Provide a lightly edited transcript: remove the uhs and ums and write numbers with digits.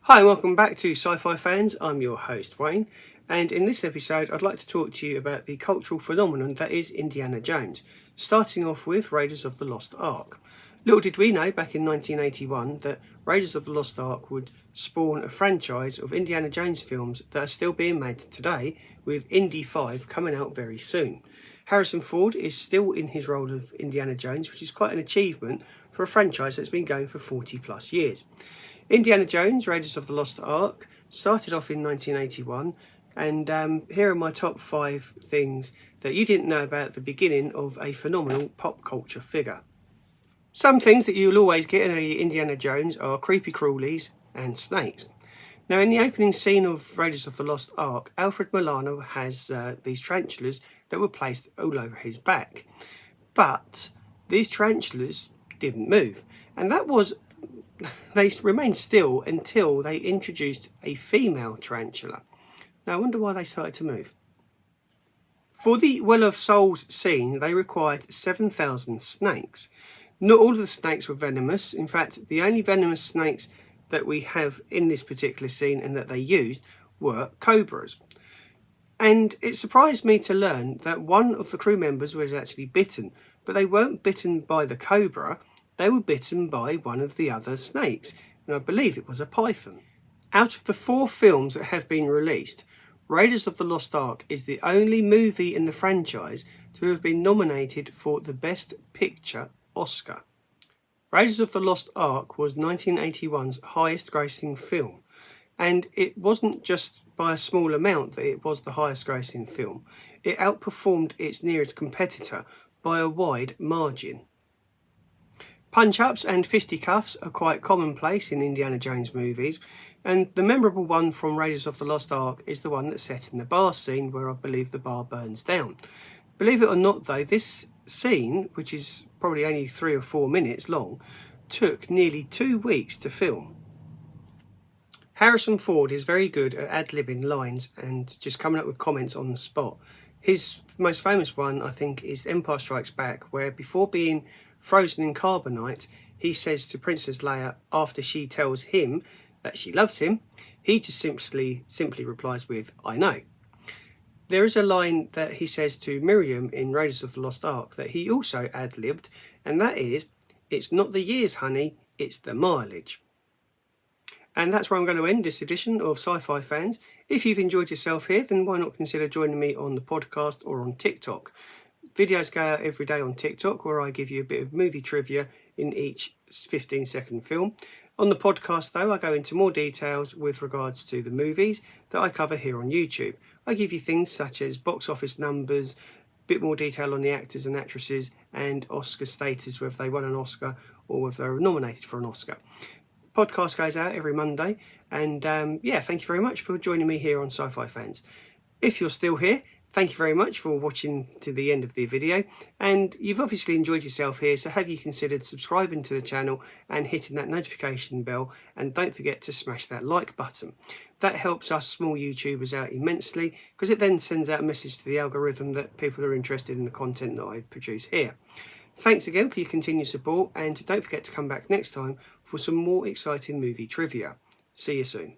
Hi and welcome back to Sci-Fi Fans. I'm your host Wayne, and in this episode I'd like to talk to you about the cultural phenomenon that is Indiana Jones, starting off with Raiders of the Lost Ark. Little did we know back in 1981 that Raiders of the Lost Ark would spawn a franchise of Indiana Jones films that are still being made today, with Indy 5 coming out very soon. Harrison Ford is still in his role of Indiana Jones, which is quite an achievement for a franchise that's been going for 40 plus years. Indiana Jones, Raiders of the Lost Ark, started off in 1981, and here are my top 5 things that you didn't know about the beginning of a phenomenal pop culture figure. Some things that you'll always get in Indiana Jones are creepy crawlies and snakes. Now, in the opening scene of Raiders of the Lost Ark, Alfred Milano has these tarantulas that were placed all over his back. But these tarantulas didn't move, and they remained still until they introduced a female tarantula. Now, I wonder why they started to move. For the Well of Souls scene, they required 7,000 snakes. Not all of the snakes were venomous. In fact, the only venomous snakes that we have in this particular scene and that they used were cobras. And it surprised me to learn that one of the crew members was actually bitten, but they weren't bitten by the cobra. They were bitten by one of the other snakes, and I believe it was a python. Out of the 4 films that have been released, Raiders of the Lost Ark is the only movie in the franchise to have been nominated for the Best Picture Oscar. Raiders of the Lost Ark was 1981's highest grossing film, and it wasn't just by a small amount that it was the highest grossing film. It outperformed its nearest competitor by a wide margin. Punch-ups and fisticuffs are quite commonplace in Indiana Jones movies, and the memorable one from Raiders of the Lost Ark is the one that's set in the bar scene where I believe the bar burns down. Believe it or not though, this scene, which is probably only 3 or 4 minutes long, took nearly 2 weeks to film. Harrison Ford is very good at ad-libbing lines and just coming up with comments on the spot. His most famous one, I think, is Empire Strikes Back, where before being frozen in carbonite, he says to Princess Leia, after she tells him that she loves him, he just simply replies with, "I know." There is a line that he says to Miriam in Raiders of the Lost Ark that he also ad-libbed, and that is, "It's not the years, honey, it's the mileage." And that's where I'm going to end this edition of Sci-Fi Fans. If you've enjoyed yourself here, then why not consider joining me on the podcast or on TikTok. Videos go out every day on TikTok where I give you a bit of movie trivia in each 15-second film. On the podcast though, I go into more details with regards to the movies that I cover here on YouTube. I give you things such as box office numbers, a bit more detail on the actors and actresses, and Oscar status, whether they won an Oscar or whether they were nominated for an Oscar. Podcast goes out every Monday, and thank you very much for joining me here on Sci-Fi Fans. If you're still here, thank you very much for watching to the end of the video, and you've obviously enjoyed yourself here, so have you considered subscribing to the channel and hitting that notification bell, and don't forget to smash that like button. That helps us small YouTubers out immensely, because it then sends out a message to the algorithm that people are interested in the content that I produce here. Thanks again for your continued support, and don't forget to come back next time for some more exciting movie trivia. See you soon.